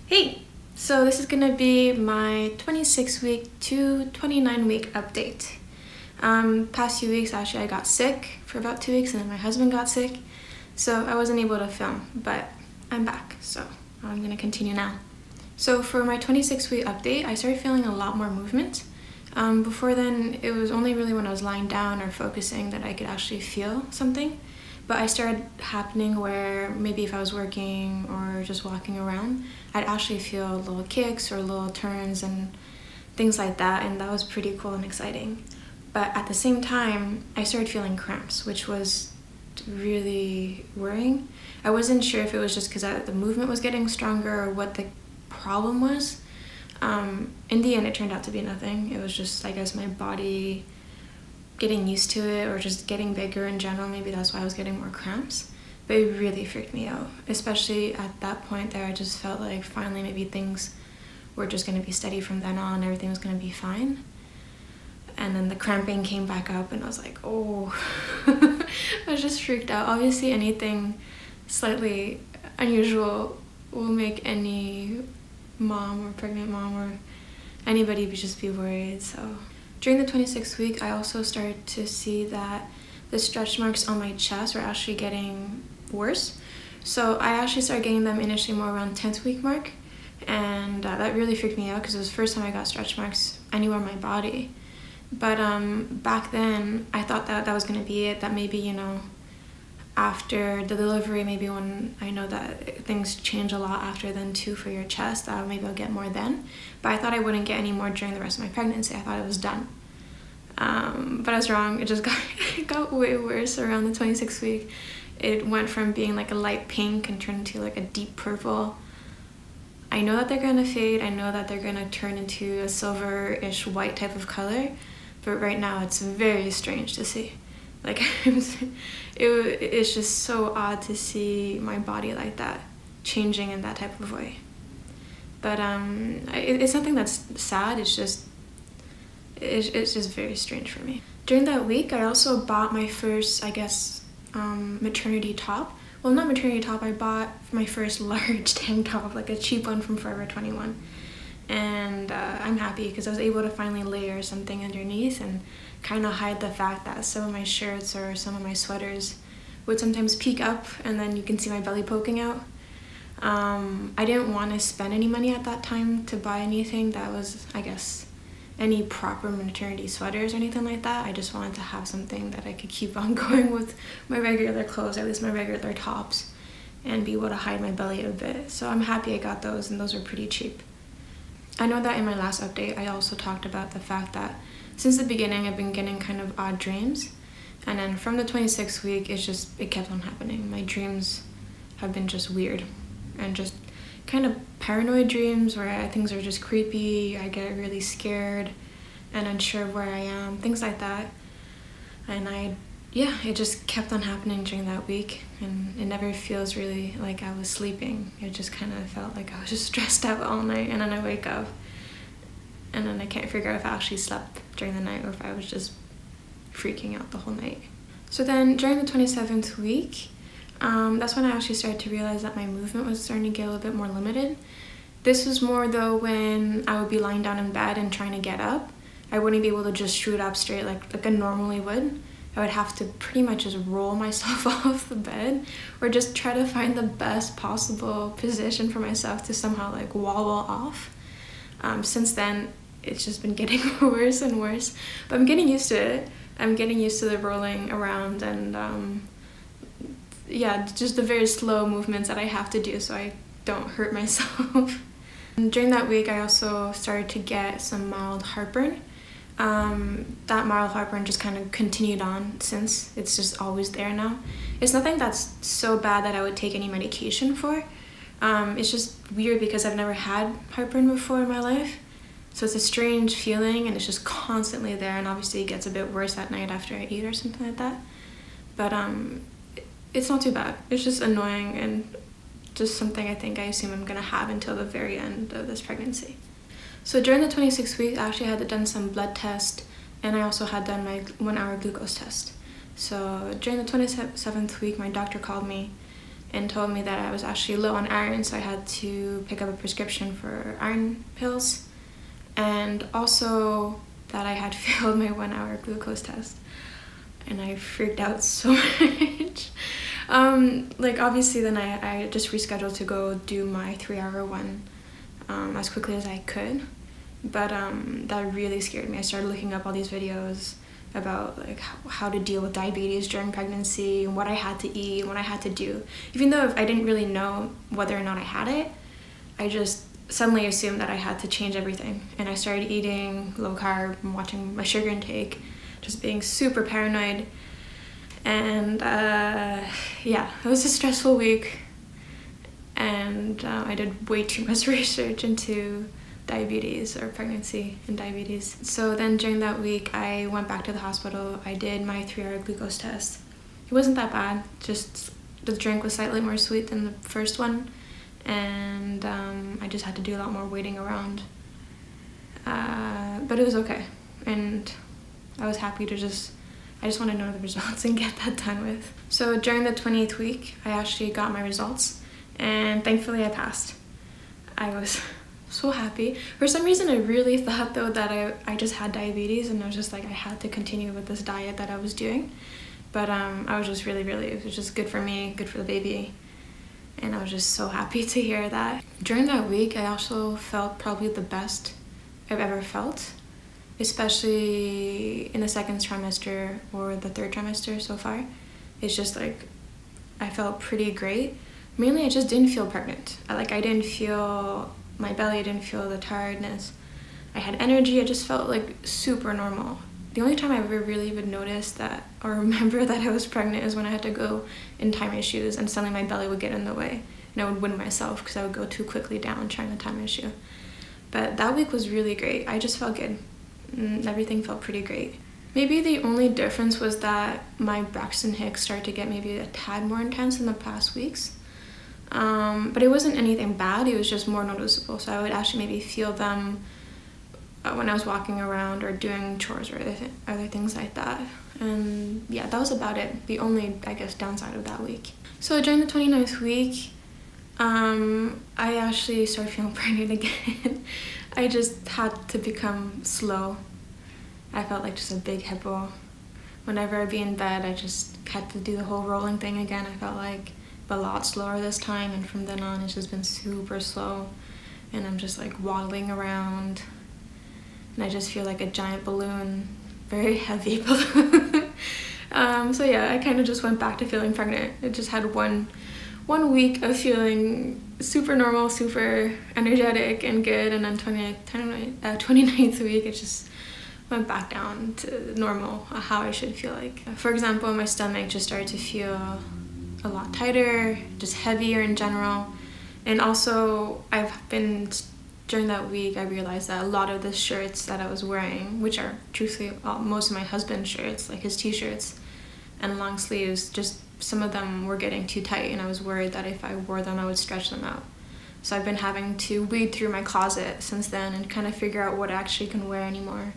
Hey! So this is gonna be my 26-week to 29-week update. Past few weeks actually I got sick for about 2 weeks and then my husband got sick, so I wasn't able to film, but I'm back, so I'm gonna continue now. So for my 26-week update, I started feeling a lot more movement. Before then, it was only really when I was lying down or focusing that I could actually feel something. But I started happening where maybe if I was working or just walking around, I'd actually feel little kicks or little turns and things like that, and that was pretty cool and exciting. But at the same time, I started feeling cramps, which was really worrying. I wasn't sure if it was just because the movement was getting stronger or what the problem was. In the end, it turned out to be nothing. It was just, I guess, my body getting used to it or just getting bigger in general. Maybe that's why I was getting more cramps. But it really freaked me out, especially at that point there. I just felt like finally maybe things were just going to be steady from then on. Everything was going to be fine. And then the cramping came back up and I was like, oh. I was just freaked out. Obviously anything slightly unusual will make any mom or pregnant mom or anybody just be worried. So during the 26th week, I also started to see that the stretch marks on my chest were actually getting worse. So I actually started getting them initially more around 10th week mark, and that really freaked me out because it was the first time I got stretch marks anywhere on my body. But back then, I thought that was going to be it, that maybe, after the delivery, maybe when I know that things change a lot after then too for your chest, maybe I'll get more then. But I thought I wouldn't get any more during the rest of my pregnancy. I thought it was done. But I was wrong. It just got way worse around the 26th week. It went from being like a light pink and turned into like a deep purple. I know that they're gonna fade. I know that they're gonna turn into a silver-ish white type of color. But right now it's very strange to see. Like, it's just so odd to see my body like that, changing in that type of way. But it's something that's sad. It's just very strange for me. During that week, I also bought my first, I guess, maternity top. Well, not maternity top. I bought my first large tank top, like a cheap one from Forever 21. And I'm happy because I was able to finally layer something underneath and kind of hide the fact that some of my shirts or some of my sweaters would sometimes peek up and then you can see my belly poking out. I didn't want to spend any money at that time to buy anything that was, I guess, any proper maternity sweaters or anything like that. I just wanted to have something that I could keep on going with my regular clothes, at least my regular tops, and be able to hide my belly a bit. So I'm happy I got those, and those were pretty cheap. I know that in my last update, I also talked about the fact that since the beginning, I've been getting kind of odd dreams. And then from the 26th week, it kept on happening. My dreams have been just weird and just kind of paranoid dreams where things are just creepy. I get really scared and unsure of where I am, things like that. And it just kept on happening during that week. And it never feels really like I was sleeping. It just kind of felt like I was just stressed out all night, and then I wake up and then I can't figure out if I actually slept during the night or if I was just freaking out the whole night. So then during the 27th week, that's when I actually started to realize that my movement was starting to get a little bit more limited. This was more though when I would be lying down in bed and trying to get up. I wouldn't be able to just shoot up straight like I normally would. I would have to pretty much just roll myself off the bed or just try to find the best possible position for myself to somehow like wobble off. Since then, it's just been getting worse and worse, but I'm getting used to it. I'm getting used to the rolling around and just the very slow movements that I have to do so I don't hurt myself. During that week, I also started to get some mild heartburn. That mild heartburn just kind of continued on since. It's just always there now. It's nothing that's so bad that I would take any medication for. It's just weird because I've never had heartburn before in my life. So it's a strange feeling and it's just constantly there, and obviously it gets a bit worse at night after I eat or something like that. But it's not too bad. It's just annoying and just something I assume I'm gonna have until the very end of this pregnancy. So during the 26th week, I actually had done some blood test, and I also had done my 1-hour glucose test. So during the 27th week, my doctor called me and told me that I was actually low on iron, so I had to pick up a prescription for iron pills, and also that I had failed my 1-hour glucose test, and I freaked out so much. Like obviously then I just rescheduled to go do my 3-hour one as quickly as I could, but that really scared me. I started looking up all these videos about like how to deal with diabetes during pregnancy and what I had to eat and what I had to do. Even though I didn't really know whether or not I had it, I just suddenly assumed that I had to change everything, and I started eating low carb and watching my sugar intake, just being super paranoid. And yeah, it was a stressful week, and I did way too much research into diabetes or pregnancy and diabetes. So then during that week I went back to the hospital. I did my 3-hour glucose test. It wasn't that bad, just the drink was slightly more sweet than the first one, and I just had to do a lot more waiting around, but it was okay, and I was happy to I just want to know the results and get that done with. So during the 20th week I actually got my results, and thankfully I passed. I was so happy. For some reason I really thought though that I just had diabetes, and I was just like I had to continue with this diet that I was doing, but I was just really, it was just good for me, good for the baby, and I was just so happy to hear that. During that week I also felt probably the best I've ever felt, especially in the second trimester or the third trimester so far. It's just like I felt pretty great. Mainly I just didn't feel pregnant. I didn't feel my belly, I didn't feel the tiredness. I had energy, I just felt like super normal. The only time I ever really would notice that or remember that I was pregnant is when I had to go and tie my shoes, and suddenly my belly would get in the way and I would wind myself because I would go too quickly down trying to tie my shoe. But that week was really great. I just felt good. Everything felt pretty great. Maybe the only difference was that my Braxton Hicks started to get maybe a tad more intense in the past weeks. But it wasn't anything bad, it was just more noticeable. So I would actually maybe feel them when I was walking around or doing chores or other things like that. And yeah, that was about it. The only, I guess, downside of that week. So during the 29th week, I actually started feeling pregnant again. I just had to become slow. I felt like just a big hippo. Whenever I'd be in bed, I just had to do the whole rolling thing again. I felt like a lot slower this time, and from then on it's just been super slow, and I'm just like waddling around, and I just feel like a giant balloon, very heavy balloon. So yeah, I kind of just went back to feeling pregnant. It just had one week of feeling super normal, super energetic and good, and then 29th week it just went back down to normal, how I should feel like. For example, my stomach just started to feel a lot tighter, just heavier in general. And also during that week I realized that a lot of the shirts that I was wearing, which are truthfully most of my husband's shirts, like his t-shirts and long sleeves, just some of them were getting too tight, and I was worried that if I wore them I would stretch them out. So I've been having to weed through my closet since then and kind of figure out what I actually can wear anymore,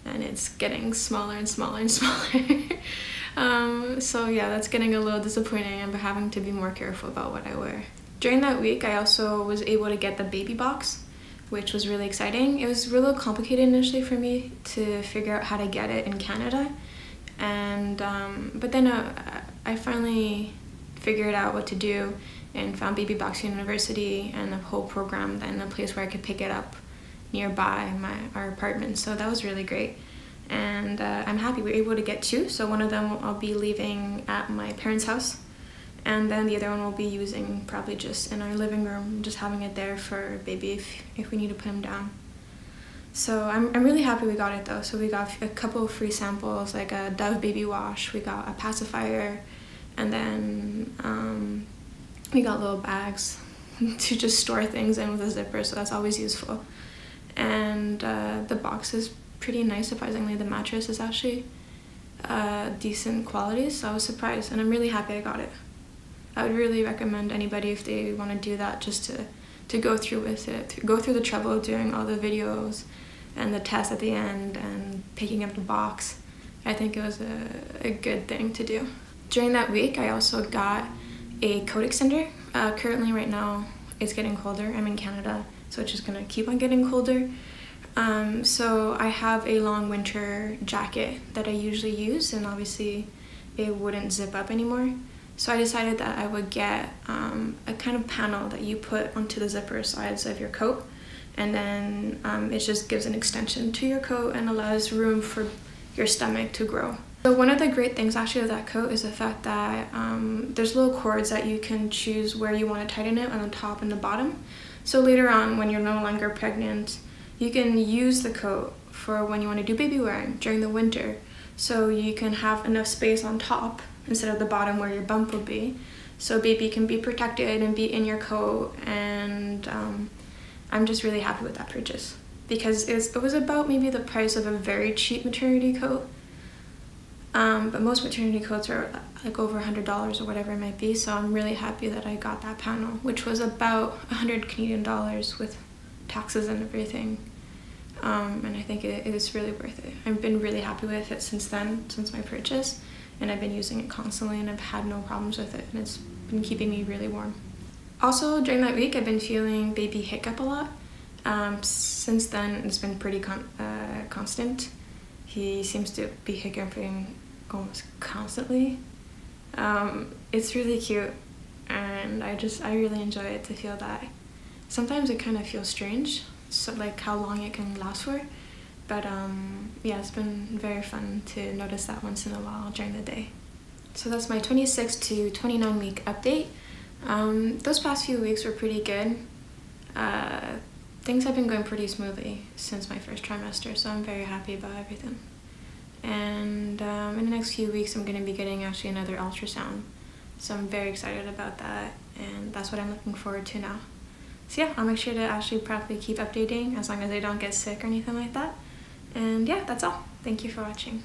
and it's getting smaller and smaller and smaller. So yeah, that's getting a little disappointing. I'm having to be more careful about what I wear. During that week I also was able to get the baby box, which was really exciting. It was really complicated initially for me to figure out how to get it in Canada, and but then I finally figured out what to do and found Baby Box University and the whole program, and a place where I could pick it up nearby our apartment. So that was really great, and I'm happy we were able to get 2. So one of them I'll be leaving at my parents' house, and then the other one we'll be using probably just in our living room, just having it there for baby if we need to put him down. So I'm really happy we got it though. So we got a couple of free samples, like a Dove baby wash, we got a pacifier, and then we got little bags to just store things in with a zipper, so that's always useful. And the box is pretty nice, surprisingly. The mattress is actually decent quality, so I was surprised, and I'm really happy I got it. I would really recommend anybody, if they want to do that, just to go through with it, go through the trouble of doing all the videos and the test at the end and picking up the box. I think it was a good thing to do. During that week I also got a coat extender. Currently right now it's getting colder. I'm in Canada, so it's just gonna keep on getting colder. So I have a long winter jacket that I usually use, and obviously it wouldn't zip up anymore. So I decided that I would get a kind of panel that you put onto the zipper sides of your coat, and then it just gives an extension to your coat and allows room for your stomach to grow. So one of the great things actually of that coat is the fact that there's little cords that you can choose where you want to tighten it on the top and the bottom. So later on, when you're no longer pregnant, you can use the coat for when you want to do baby wearing during the winter. So you can have enough space on top instead of the bottom where your bump will be. So baby can be protected and be in your coat, and I'm just really happy with that purchase because it was about maybe the price of a very cheap maternity coat. But most maternity coats are like over $100 or whatever it might be, so I'm really happy that I got that panel, which was about 100 Canadian dollars with taxes and everything. And I think it is really worth it. I've been really happy with it since my purchase, and I've been using it constantly and I've had no problems with it, and it's been keeping me really warm. Also, during that week, I've been feeling baby hiccup a lot. Since then, it's been pretty constant. He seems to be hiccuping almost constantly. It's really cute, and I really enjoy it to feel that. Sometimes it kind of feels strange, so like how long it can last for, but yeah, it's been very fun to notice that once in a while during the day. So that's my 26 to 29 week update. Those past few weeks were pretty good. Things have been going pretty smoothly since my first trimester, so I'm very happy about everything. And in the next few weeks, I'm going to be getting actually another ultrasound, so I'm very excited about that, and that's what I'm looking forward to now. So yeah, I'll make sure to actually probably keep updating as long as I don't get sick or anything like that. And yeah, that's all. Thank you for watching.